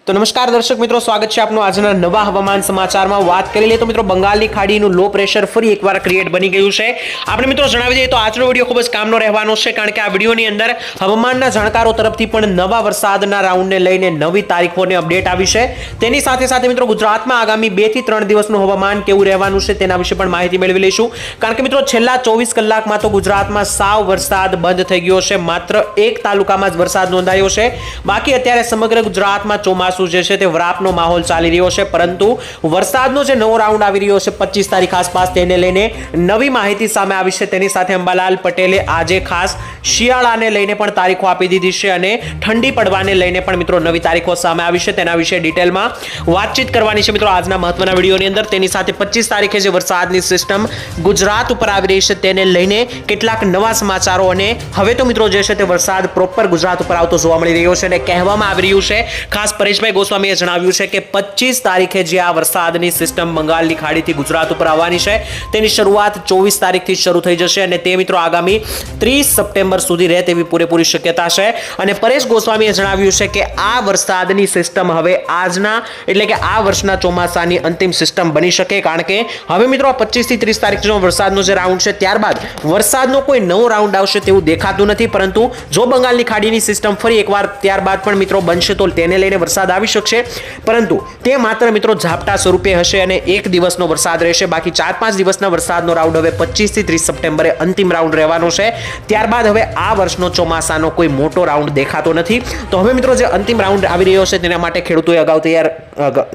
તો નમસ્કાર દર્શક મિત્રો, સ્વાગત છે આપનું આજના નવા હવામાન સમાચારમાં. વાત કરી લઈએ તો મિત્રો બંગાળની ખાડીનું લો પ્રેશર ફરી એકવાર ક્રિએટ બની ગયું છે. આપણે મિત્રો જણાવી દઈએ તો આજનો વિડીયો ખૂબ જ કામનો રહેવાનો છે, કારણ કે આ વિડીયોની અંદર હવામાનના જાણકારો તરફથી પણ નવા વરસાદના રાઉન્ડને લઈને નવી તારીખોની અપડેટ આવી છે. તેની સાથે સાથે મિત્રો ગુજરાતમાં આગામી 2 થી 3 દિવસનું હવામાન કેવું રહેવાનું છે તેના વિશે પણ માહિતી મેળવી લઈશું. કારણ કે મિત્રો છેલ્લા 24 કલાકમાં તો ગુજરાતમાં સાવ વરસાદ બંધ થઈ ગયો છે. માત્ર એક તાલુકામાં જ વરસાદ નોંધાયો છે. બાકી અત્યારે સમગ્ર ગુજરાતમાં ચોમાસું જે છે તે વરાપનો માહોલ ચાલી રહ્યો છે. પરંતુ વરસાદનો જે નવો રાઉન્ડ આવી રહ્યો છે 25 તારીખ આસપાસ, તેને લઈને નવી માહિતી સામે આવી છે. તેની સાથે અંબાલાલ પટેલે આજે ખાસ શિયાળાને લઈને પણ તારીખો આપી દીધી છે અને ઠંડી પડવાને લઈને પણ મિત્રો નવી તારીખો સામે આવી છે. તેના વિશે ડિટેલમાં વાતચીત કરવાની છે મિત્રો આજના મહત્વના વિડીયોની અંદર. તેની સાથે 25 તારીખે જે વરસાદની સિસ્ટમ ગુજરાત ઉપર આવી રહી છે તેને લઈને કેટલાક નવા સમાચારો, અને હવે તો મિત્રો જે છે તે વરસાદ પ્રોપર ગુજરાત ઉપર આવતો જોવા મળી રહ્યો છે. અને કહેવામાં આવી રહ્યું છે, ખાસ પરેશભાઈ ગોસ્વામીએ જણાવ્યું છે કે 25 તારીખે જે આ વરસાદની સિસ્ટમ બંગાળની ખાડીથી ગુજરાત ઉપર આવવાની છે તેની શરૂઆત 24 તારીખથી શરૂ થઈ જશે અને તે મિત્રો આગામી 30 સપ્ટેમ્બર સુધી રહે તેવી પૂરેપૂરી શક્યતા છે. અને પરેશ ગોસ્વામીએ જણાવ્યું છે કે આ વરસાદની સિસ્ટમ હવે આજના એટલે કે આ વર્ષના ચોમાસાની અંતિમ સિસ્ટમ બની શકે, કારણ કે હવે મિત્રો 25 થી 30 તારીખનો વરસાદનો જે રાઉન્ડ છે ત્યારબાદ વરસાદનો કોઈ નવો રાઉન્ડ આવશે તેવું દેખાતું નથી. પરંતુ જો બંગાળની ખાડીની સિસ્ટમ ફરી એકવાર ત્યારબાદ પણ મિત્રો બનશે તો તેને લઈને વરસાદ આવી શકશે, પરંતુ તે માત્ર મિત્રો ઝાપટા સ્વરૂપે હશે અને એક દિવસનો વરસાદ રહેશે. બાકી 4-5 દિવસના વરસાદનો રાઉન્ડ હવે 25 થી 30 સપ્ટેમ્બરે અંતિમ રાઉન્ડ રહેવાનો છે. ત્યારબાદ હવે આ વર્ષનો ચોમાસાનો કોઈ મોટો રાઉન્ડ દેખાતો નથી. તો હવે મિત્રો જે અંતિમ રાઉન્ડ આવી રહ્યો છે તેના માટે ખેડૂતોએ અગાઉ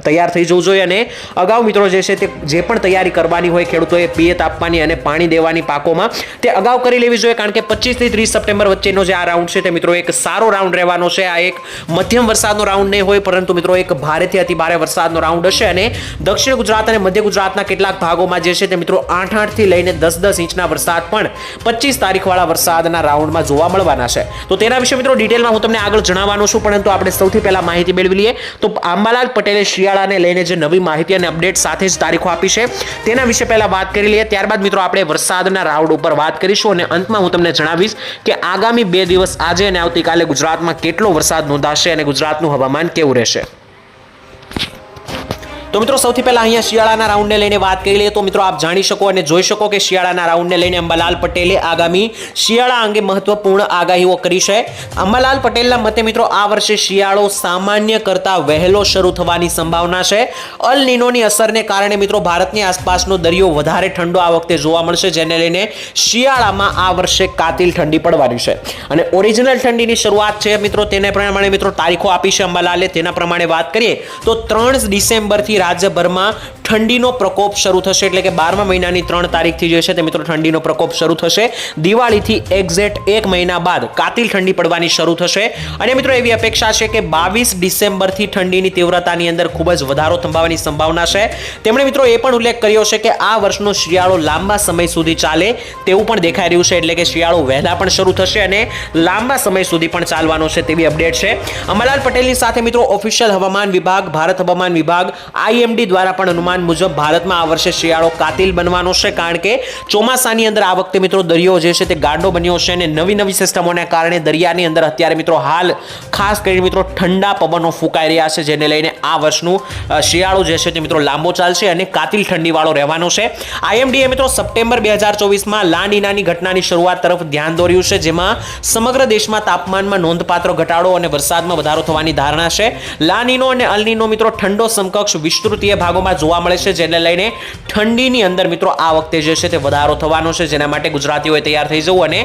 તૈયાર થઈ જવું જોઈએ અને અગાઉ મિત્રો જે છે તે જે પણ તૈયારી કરવાની હોય ખેડૂતોએ પિયત આપવાની અને પાણી દેવાની પાકોમાં તે અગાઉ કરી લેવી જોઈએ, કારણ કે 25 થી 30 સપ્ટેમ્બર વચ્ચેનો જે આ રાઉન્ડ છે તે મિત્રો એક સારો રાઉન્ડ રહેવાનો છે. આ એક મધ્યમ વરસાદનો રાઉન્ડ નહીં હોય, પરંતુ મિત્રો એક ભારેથી અતિ ભારે વરસાદનો રાઉન્ડ હશે અને દક્ષિણ ગુજરાત અને મધ્ય ગુજરાતના કેટલાક ભાગોમાં જે છે તે મિત્રો 8-8 થી લઈને 10-10 ઇંચના વરસાદ પણ 25 તારીખ વાળા વરસાદના રાઉન્ડમાં જોવા મળવાના છે. તો તેના વિશે મિત્રો ડિટેલમાં હું તમને આગળ જણાવવાનો છું, પરંતુ આપણે સૌથી પહેલા માહિતી મેળવી લઈએ તો અંબાલાલ પટેલે શિયાળાને લઈને જે નવી માહિતી અને અપડેટ સાથે જ તારીખો આપી છે તેના વિશે પહેલા વાત કરી લઈએ. ત્યારબાદ મિત્રો આપણે વરસાદના રાઉન્ડ ઉપર વાત કરીશું અને અંતમાં હું તમને જણાવીશ કે આગામી 2 દિવસ આજે અને આવતીકાલે ગુજરાતમાં કેટલો વરસાદ નોંધાશે અને ગુજરાતનું હવામાન કેવું રહેશે. તો મિત્રો સૌથી પહેલા અહીંયા શિયાળાના રાઉન્ડને લઈને વાત કરી લઈએ તો મિત્રો આપ જાણી શકો અને જોઈ શકો કે શિયાળાના રાઉન્ડને લઈને અંબાલાલ પટેલે આગામી શિયાળા અંગે મહત્વપૂર્ણ આગાહીઓ કરી છે. અંબાલાલ પટેલના મતે મિત્રો આ વર્ષે શિયાળો સામાન્ય કરતા વહેલો શરૂ થવાની સંભાવના છે. અલ નીનોની અસરને કારણે મિત્રો ભારતની આસપાસનો દરિયો વધારે ઠંડો આ વખતે જોવા મળશે, જેને લઈને શિયાળામાં આ વર્ષે કાતિલ ઠંડી પડવાની છે. અને ઓરિજિનલ ઠંડીની શરૂઆત છે મિત્રો તેને પ્રમાણે મિત્રો તારીખો આપી છે અંબાલાલે. તેના પ્રમાણે વાત કરીએ તો 3 ડિસેમ્બરથી રાજ્યભરમાં ઠંડીનો પ્રકોપ શરૂ થશે, એટલે કે 12મા મહિનાની 3 તારીખથી જે છે તે મિત્રો ઠંડીનો પ્રકોપ શરૂ થશે. દિવાળીથી એક્ઝેક્ટ 1 મહિના બાદ કાતિલ ઠંડી પડવાની શરૂ થશે. અને મિત્રો એવી અપેક્ષા છે કે 22 ડિસેમ્બરથી ઠંડીની તીવ્રતાની અંદર ખૂબ જ વધારો થવાની સંભાવના છે. તેમણે મિત્રો એ પણ ઉલ્લેખ કર્યો છે કે આ વર્ષનો શિયાળો લાંબા સમય સુધી ચાલે તેવું પણ દેખાઈ રહ્યું છે, એટલે કે શિયાળો વહેલા પણ શરૂ થશે અને લાંબા સમય સુધી પણ ચાલવાનો છે તેવી અપડેટ છે. અંબાલાલ પટેલની સાથે મિત્રો ઓફિશિયલ હવામાન વિભાગ, ભારત હવામાન વિભાગ IMD દ્વારા પણ અનુમાન મુજબ ભારતમાં આ વર્ષે શિયાળો કાતિલ બનવાનો છે, કારણ કે ચોમાસાની અંદર આ વખતે મિત્રો દરિયો જે છે તે ગાઢો બન્યો છે અને નવી સિસ્ટમોના કારણે દરિયાની અંદર અત્યારે મિત્રો હાલ ખાસ કરીને મિત્રો ઠંડા પવનો ફૂંકાઈ રહ્યા છે, જેને લઈને આ વર્ષનું શિયાળો જે છે તે મિત્રો લાંબો ચાલશે અને કાતિલ ઠંડીવાળો રહેવાનો છે. IMD એ મિત્રો સપ્ટેમ્બર 2024માં લા નીનાની ઘટનાની શરૂઆત તરફ ધ્યાન દોર્યું છે, જેમાં સમગ્ર દેશમાં તાપમાનમાં નોંધપાત્ર ઘટાડો અને વરસાદમાં વધારો થવાની ધારણા છે. લા નીનો અને અલ નીનો મિત્રો ઠંડો સમકક્ષ વિસ્તૃતીય ભાગોમાં જોવા મળે છે, જેને લઈને ઠંડીની અંદર મિત્રો આ વખતે જે છે તે વધારો થવાનો છે, જેના માટે ગુજરાતીઓએ તૈયાર થઈ જવું અને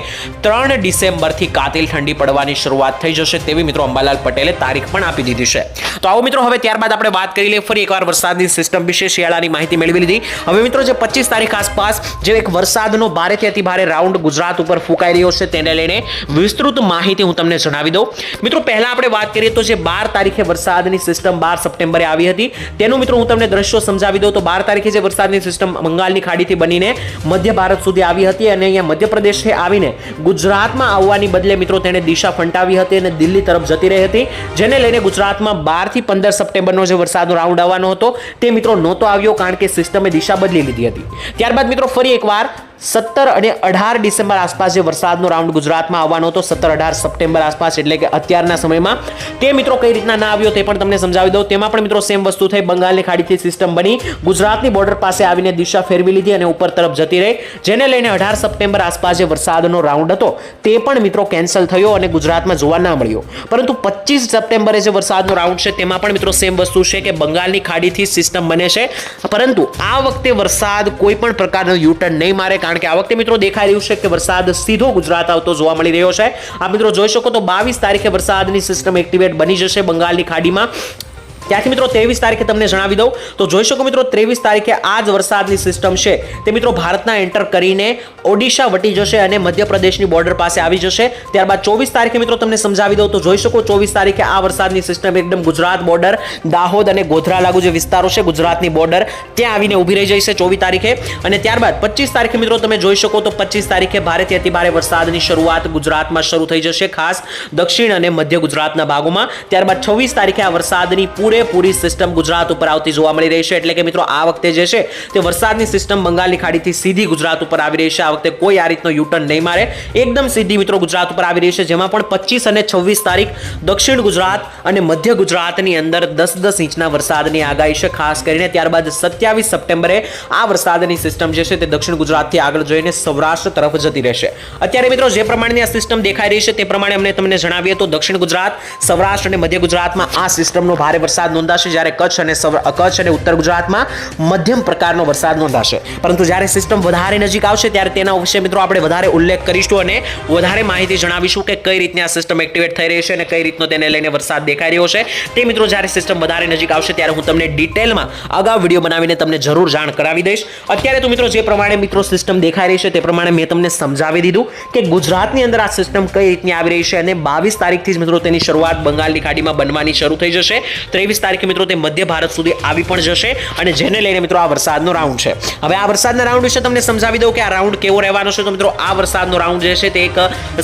3 ડિસેમ્બરથી કાતિલ ઠંડી પડવાની શરૂઆત થઈ જશે તેવી મિત્રો અંબાલાલ પટેલે તારીખ પણ આપી દીધી છે. તો આવો મિત્રો હવે ત્યારબાદ આપણે વાત કરી લઈએ ફરી એકવાર વરસાદની સિસ્ટમ વિશે. શિયાળાની માહિતી મેળવી લીધી. હવે મિત્રો જે 25 તારીખ આસપાસ જે એક વરસાદનો ભારેથી અતિ ભારે રાઉન્ડ ગુજરાત ઉપર ફૂંકાઈ રહ્યો છે તેને લઈને વિસ્તૃત માહિતી હું તમને જણાવી દઉં. મિત્રો પહેલા આપણે વાત કરીએ તો જે 12 તારીખે વરસાદની સિસ્ટમ 12 સપ્ટેમ્બરે આવી હતી તેનું મિત્રો હું તમને દ્રશ્યો સમજાવી દઉં. તો 12 તારીખે જે વરસાદની સિસ્ટમ બંગાળની ખાડીથી બનીને મધ્ય ભારત સુધી આવી હતી અને અહીંયા મધ્યપ્રદેશથી આવીને ગુજરાતમાં આવવાની બદલે મિત્રો તેને દિશા ફંટાવી હતી અને દિલ્હી તરફ જતી રહી હતી, જેને લઈને ગુજરાતમાં 12 થી 15 સપ્ટેમ્બરનો જે વરસાદનો રાઉન્ડ આવવાનો હતો તે મિત્રો નહોતો આવ્યો, કારણ કે સિસ્ટમે દિશા બદલી લીધી હતી. ત્યારબાદ મિત્રો ફરી એકવાર 17 અને 18 ડિસેમ્બર આસપાસ જે વરસાદનો રાઉન્ડ ગુજરાતમાં આવવાનો હતો, 17-18 સપ્ટેમ્બર આસપાસ, એટલે કે અત્યારના સમયમાં, તે મિત્રો કઈ રીતના ના આવ્યો તે પણ તમને સમજાવી દઉં. તેમાં પણ મિત્રો સેમ વસ્તુ થઈ. બંગાળની ખાડીથી સિસ્ટમ બની ગુજરાતની બોર્ડર પાસે આવીને દિશા ફેરવી લીધી અને ઉપર તરફ જતી રહી, જેને લઈને 18 સપ્ટેમ્બર આસપાસ જે વરસાદનો રાઉન્ડ હતો તે પણ મિત્રો કેન્સલ થયો અને ગુજરાતમાં જોવા ના મળ્યો. પરંતુ 25 સપ્ટેમ્બરે જે વરસાદનો રાઉન્ડ છે તેમાં પણ મિત્રો સેમ વસ્તુ છે કે બંગાળની ખાડીથી સિસ્ટમ બને છે, પરંતુ આ વખતે વરસાદ કોઈ પણ પ્રકારનો યુટર્ન નહીં મારે, કારણ કે આ વખતે મિત્રો દેખાઈ રહ્યું છે કે વરસાદ સીધો ગુજરાત આવતો જોવા મળી રહ્યો છે. આ મિત્રો જોઈ શકો તો 22 તારીખે વરસાદની સિસ્ટમ એક્ટિવેટ બની જશે બંગાળની ખાડીમાં. ત્યાંથી મિત્રો 23 તારીખે તમને જણાવી દઉં તો જોઈ શકો મિત્રો 23 તારીખે આ જ વરસાદની સિસ્ટમ છે તે મિત્રો ભારતના એન્ટર કરીને ઓડિશા વટી જશે અને મધ્યપ્રદેશની બોર્ડર પાસે આવી જશે. ત્યારબાદ 24 તારીખે મિત્રો તમને સમજાવી દઉં તો જોઈ શકો 24 તારીખે આ વરસાદની સિસ્ટમ એકદમ ગુજરાત બોર્ડર, દાહોદ અને ગોધરા લાગુ જે વિસ્તારો છે ગુજરાતની બોર્ડર, ત્યાં આવીને ઊભી રહી જશે 24 તારીખે. અને ત્યારબાદ 25 તારીખે મિત્રો તમે જોઈ શકો તો 25 તારીખે ભારેથી અતિભારે વરસાદની શરૂઆત ગુજરાતમાં શરૂ થઈ જશે, ખાસ દક્ષિણ અને મધ્ય ગુજરાતના ભાગોમાં. ત્યારબાદ 26 તારીખે આ વરસાદની પૂરી સિસ્ટમ ગુજરાત ઉપર આવતી જોવા મળી રહી છે. એટલે કે મિત્રો આ વખતે જે છે તે વરસાદની સિસ્ટમ બંગાળની ખાડીથી સીધી ગુજરાત ઉપર આવી રહી છે. આ વખતે કોઈ આ રીતનો યુટર્ન નહીં મારે, એકદમ સીધી મિત્રો ગુજરાત ઉપર આવી રહી છે, જેમાં પણ 25 અને 26 તારીખ દક્ષિણ ગુજરાત અને મધ્ય ગુજરાતની અંદર 10-10 ઇંચના વરસાદની આગાહી છે ખાસ કરીને. ત્યારબાદ 27 સપ્ટેમ્બરે આ વરસાદની સિસ્ટમ જે છે તે દક્ષિણ ગુજરાતથી આગળ જઈને સૌરાષ્ટ્ર તરફ જતી રહેશે. અત્યારે મિત્રો જે પ્રમાણેની આ સિસ્ટમ દેખાઈ રહી છે તે પ્રમાણે અમને તમને જણાવીએ તો દક્ષિણ ગુજરાત, સૌરાષ્ટ્ર અને મધ્ય ગુજરાતમાં આ સિસ્ટમનો ભારે વરસાદ નોંધાશે, જ્યારે કચ્છ અને ઉત્તર ગુજરાતમાં મધ્યમ પ્રકારનો વરસાદ નોંધાશે. પરંતુ જ્યારે સિસ્ટમ વધારે નજીક આવશે ત્યારે તેના વિશે મિત્રો આપણે વધારે ઉલ્લેખ કરીશું અને વધારે માહિતી જણાવીશું કે કઈ રીતની આ સિસ્ટમ એક્ટિવેટ થઈ રહી છે અને કઈ રીતનો તેને લઈને વરસાદ દેખાઈ રહ્યો છે તે મિત્રો જ્યારે સિસ્ટમ વધારે નજીક આવશે ત્યારે હું તમને ડિટેલમાં અગાઉ વિડીયો બનાવીને તમને જરૂર જાણ કરાવી દઈશ. અત્યારે તો મિત્રો જે પ્રમાણે મિત્રો સિસ્ટમ દેખાઈ રહી છે તે પ્રમાણે મેં તમને સમજાવી દીધું કે ગુજરાતની અંદર આ સિસ્ટમ કઈ રીતની આવી રહી છે અને 22 તારીખથી જ મિત્રો તેની શરૂઆત બંગાળની ખાડીમાં બનવાની શરૂ થઈ જશે. 23 તારીખે મિત્રો તે મધ્ય ભારત સુધી આવી પણ જશે અને જેને લઈને મિત્રો આ વરસાદનો રાઉન્ડ છે. હવે આ વરસાદના રાઉન્ડ વિશે તમને સમજાવી દઉં કે આ રાઉન્ડ કેવો રહેવાનો છે. તો મિત્રો આ વરસાદનો રાઉન્ડ જે છે તે એક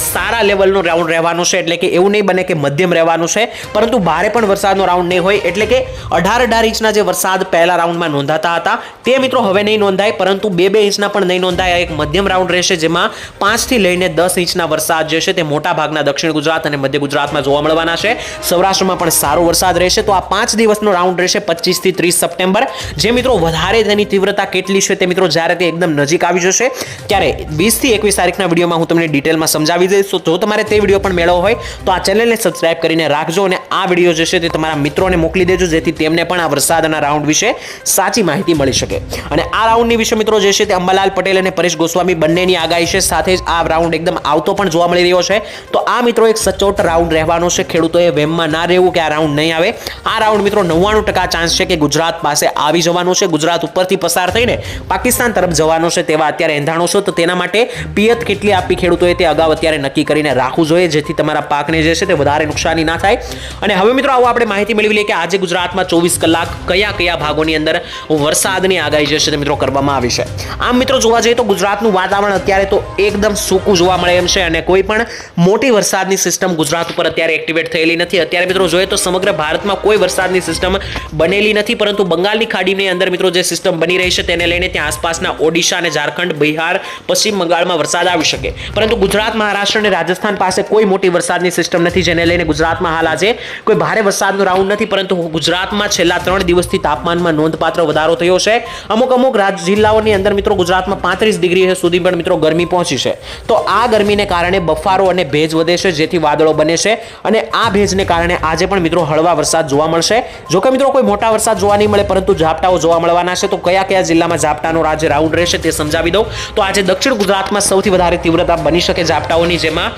સારા લેવલનો રાઉન્ડ રહેવાનો છે, એટલે કે એવું નહીં બને કે મધ્યમ રહેવાનું છે, પરંતુ ભારે પણ વરસાદનો રાઉન્ડ નહીં હોય. એટલે કે 18 ઇંચના જે વરસાદ પહેલા રાઉન્ડમાં નોંધાતા હતા તે મિત્રો હવે નહીં નોંધાય, પરંતુ 2 ઇંચના પણ નહીં નોંધાય. એક મધ્યમ રાઉન્ડ રહેશે જેમાં 5 થી લઈને 10 ઇંચના વરસાદ જે છે તે મોટા ભાગના દક્ષિણ ગુજરાત અને મધ્ય ગુજરાતમાં જોવા મળવાના છે. સૌરાષ્ટ્રમાં પણ સારો વરસાદ રહેશે. તો આ 5 દિવસનો રાઉન્ડ રહેશે 25 થી 30 સપ્ટેમ્બર. જે મિત્રો વધારે તેની તીવ્રતા કેટલી છે તે મિત્રો જ્યારે તે એકદમ નજીક આવી જશે ત્યારે 20 થી 21 તારીખના વિડીયોમાં હું તમને ડિટેલમાં સમજાવી દઈશ. તો જો તમારે તે વિડીયો પણ મેળવવો હોય તો આ ચેનલને સબસ્ક્રાઇબ કરીને રાખજો અને આ વિડીયો જે છે તે તમારા મિત્રોને મોકલી દેજો, જેથી તેમને પણ આ વરસાદના રાઉન્ડ વિશે સાચી માહિતી મળી શકે. અને આ રાઉન્ડની વિશે મિત્રો જે છે તે અંબાલાલ પટેલ અને પરેશ ગોસ્વામી બંનેની આગાહી છે, સાથે જ આ રાઉન્ડ એકદમ આવતો પણ જોવા મળી રહ્યો છે. તો આ મિત્રો એક સચોટ રાઉન્ડ રહેવાનો છે. ખેડૂતોએ વેમમાં ના રહેવું કે આ રાઉન્ડ નહીં આવે. આ રાઉન્ડ મિત્રો 99% ચાન્સ છે કે ગુજરાત પાસે આવી જવાનો છે. ગુજરાત ઉપરથી પસાર થઈને પાકિસ્તાન તરફ જવાનો છે તેવા અત્યારે એંધાણો છે. તો તેના માટે પિયત કેટલી આપવી ખેડૂતોએ તે અગાઉ અત્યારે નક્કી કરીને રાખવું જોઈએ, જેથી તમારા પાકને જે છે તે વધારે નુકસાની ના થાય. અને હવે મિત્રો આવો આપણે માહિતી મેળવી લઈએ કે આજે ગુજરાતમાં 24 કલાક કયા ભાગોની અંદર વરસાદની આગાહી જે છે તે મિત્રો કરવામાં આવી છે. આમ મિત્રો જોવા જઈએ તો ગુજરાતનું વાતાવરણ અત્યારે તો એકદમ સૂકું જોવા મળે એમ છે અને કોઈ પણ મોટી વરસાદની સિસ્ટમ ગુજરાત ઉપર અત્યારે એક્ટિવેટ થયેલી નથી. અત્યારે મિત્રો જોઈએ તો સમગ્ર ભારતમાં કોઈ વરસાદની સિસ્ટમ બનેલી નથી, પરંતુ બંગાળની ખાડીની અંદર મિત્રો જે સિસ્ટમ બની રહી છે તેને લઈને ત્યાં આસપાસના ઓડિશા અને ઝારખંડ, બિહાર, પશ્ચિમ બંગાળમાં વરસાદ આવી શકે. પરંતુ ગુજરાત, મહારાષ્ટ્ર અને રાજસ્થાન પાસે કોઈ મોટી વરસાદની સિસ્ટમ નથી, જેને લઈને ગુજરાતમાં હાલ આજે કોઈ ભારે વરસાદનો રાઉન્ડ નથી. પરંતુ ગુજરાતમાં છેલ્લા 3 દિવસથી તાપમાનમાં નોંધપાત્ર વધારો થયો છે. અમુક જિલ્લાઓની અંદર મિત્રો ગુજરાતમાં 35 ડિગ્રી સુધી પણ મિત્રો ગરમી પહોંચી છે. તો આ ગરમીને કારણે બફારો અને ભેજ વધે છે, જેથી વાદળો બને છે અને આ ભેજને કારણે આજે પણ મિત્રો હળવા વરસાદ જોવા મળશે. જો કે મિત્રો કોઈ મોટા વરસાદ જોવા નહીં મળે, પરંતુ ઝાપટાઓ જોવા મળવાના છે. તો કયા જિલ્લામાં ઝાપટાનો આજે રાઉન્ડ રહેશે તે સમજાવી દઉં. તો આજે દક્ષિણ ગુજરાતમાં સૌથી વધારે તીવ્રતા બની શકે ઝાપટાઓની, જેમાં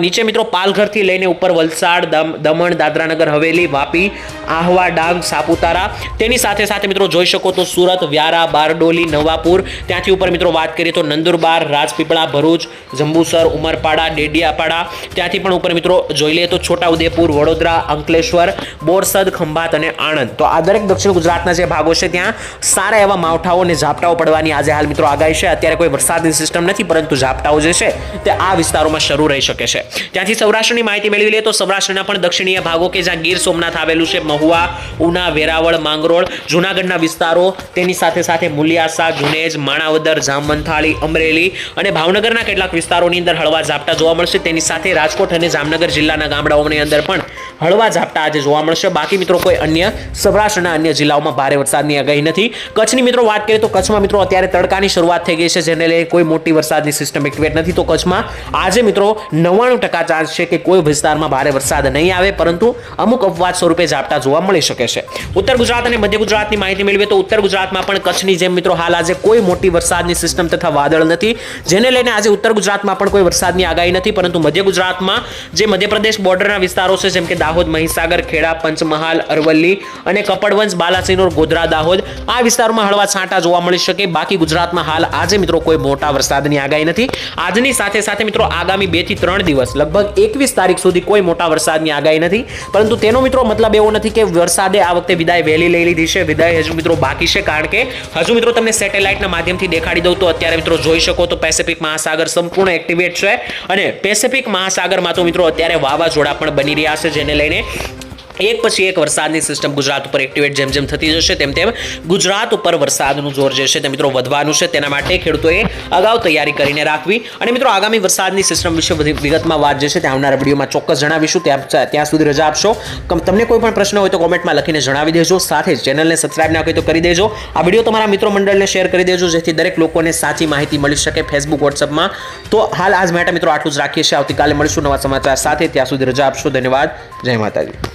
નીચે મિત્રો પાલઘરથી લઈને ઉપર વલસાડ, દમણ, દાદરાનગર હવેલી, વાપી, આહવા, ડાંગ, સાપુતારા, તેની સાથે સાથે મિત્રો જોઈ શકો તો સુરત, વ્યારા, બારડોલી, નવાપુર, ત્યાંથી ઉપર મિત્રો વાત કરીએ તો નંદુરબાર, રાજપીપળા, ભરૂચ, જંબુસર, ઉમરપાડા, ડેડિયાપાડા, ત્યાંથી પણ ઉપર મિત્રો જોઈ લઈએ તો છોટાઉદેપુર, વડોદરા, અંકલેશ્વર, બોરસદ, ખંભાત અને આણંદ. તો આ દરેક દક્ષિણ ગુજરાતના જે ભાગો છે ત્યાં સારા એવા માવઠાઓ અને ઝાપટાઓ પડવાની આજે હાલ મિત્રો આગાહી છે. અત્યારે કોઈ વરસાદની સિસ્ટમ નથી, પરંતુ ઝાપટાઓ જે છે તે આ વિસ્તારોમાં શરૂ રહી શકે છે. ત્યાંથી સૌરાષ્ટ્રની માહિતી મેળવી લઈએ તો સૌરાષ્ટ્રના પણ દક્ષિણીય ભાગો કે જ્યાં ગીર સોમનાથ આવેલું છે, મહુવા, ઉના, વેરાવળ, માંગરોળ, જૂનાગઢના વિસ્તારો, તેની સાથે સાથે મુલિયાસા, જુનેજ, માણાવદર, જામવંથાળી, અમરેલી અને ભાવનગરના કેટલાક વિસ્તારોની અંદર હળવા ઝાપટા જોવા મળશે. તેની સાથે રાજકોટ અને જામનગર જિલ્લાના ગામડાઓની અંદર પણ હળવા ઝાપટા આજે જોવા મળશે. બાકી મિત્રો કોઈ અન્ય સૌરાષ્ટ્રના અન્ય જિલ્લાઓમાં ભારે વરસાદની આગાહી નથી. કચ્છની મિત્રો વાત કરીએ તો કચ્છમાં મિત્રો અત્યારે તડકાની શરૂઆત થઈ ગઈ છે, જેને લઈને કોઈ મોટી વરસાદની સિસ્ટમ એક્ટિવેટ નથી. તો કચ્છમાં આજે મિત્રો 99% ચાન્સ છે કે કોઈ વિસ્તારમાં ભારે વરસાદ નહીં આવે, પરંતુ અમુક અપવાદ સ્વરૂપે ઝાપટા જોવા મળી શકે છે. ઉત્તર ગુજરાત અને મધ્ય ગુજરાતની માહિતી મેળવીએ તો ઉત્તર ગુજરાતમાં પણ કચ્છની જેમ મિત્રો હાલ આજે કોઈ મોટી વરસાદની સિસ્ટમ તથા વાદળ નથી, જેને લઈને આજે ઉત્તર ગુજરાતમાં પણ કોઈ વરસાદની આગાહી નથી. પરંતુ મધ્ય ગુજરાતમાં જે મધ્યપ્રદેશ બોર્ડરના વિસ્તારો છે, જેમ કે દાહોદ, મહીસાગર, ખેડા, પંચમહાલ, અરવલ્લી અને કપડવંજ, બાલાસિનોર, ગોધરા, દાહોદ, આ વિસ્તારોમાં હળવા છાંટા જોવા મળી શકે. બાકી ગુજરાતમાં હાલ આજે મિત્રો કોઈ મોટા વરસાદની આગાહી નથી. આજની સાથે સાથે મિત્રો આગામી 2 થી 3 દિવસ લગભગ 21 તારીખ સુધી કોઈ મોટા વરસાદની આગાહી નથી. પરંતુ તેનો મિત્રો મતલબ એવો નથી કે વરસાદે આ વખતે વિદાય વહેલી લઈ લીધી છે. વિદાય હજુ મિત્રો બાકી છે, કારણ કે હજુ મિત્રો તમને સેટેલાઇટના માધ્યમથી દેખાડી દઉં તો અત્યારે મિત્રો જોઈ શકો તો પેસિફિક મહાસાગર સંપૂર્ણ એક્ટિવેટ છે અને પેસિફિક મહાસાગરમાં તો મિત્રો અત્યારે વાવાઝોડા પણ બની રહ્યા છે, જેને લઈને એક પછી એક વરસાદની સિસ્ટમ ગુજરાત ઉપર એક્ટિવેટ જેમ જેમ થતી જશે તેમ તેમ ગુજરાત ઉપર વરસાદનું જોર જે છે તે મિત્રો વધવાનું છે. તેના માટે ખેડૂતોએ અગાઉ તૈયારી કરીને રાખવી. અને મિત્રો આગામી વરસાદની સિસ્ટમ વિશે વિગતમાં વાત જે છે તે આવનારા વિડીયોમાં ચોક્કસ જણાવીશું. ત્યાં સુધી રજા આપશો. તમને કોઈ પણ પ્રશ્ન હોય તો કોમેન્ટમાં લખીને જણાવી દેજો. સાથે જ ચેનલને સબસ્ક્રાઇબ ના કરી તો કરી દેજો. આ વિડીયો તમારા મિત્રો મંડળને શેર કરી દેજો, જેથી દરેક લોકોને સાચી માહિતી મળી શકે ફેસબુક, વોટ્સઅપમાં. તો હાલ આજ માટે મિત્રો આટલું જ રાખીએ છીએ. આવતીકાલે મળીશું નવા સમાચાર સાથે. ત્યાં સુધી રજા આપશો. ધન્યવાદ. જય માતાજી.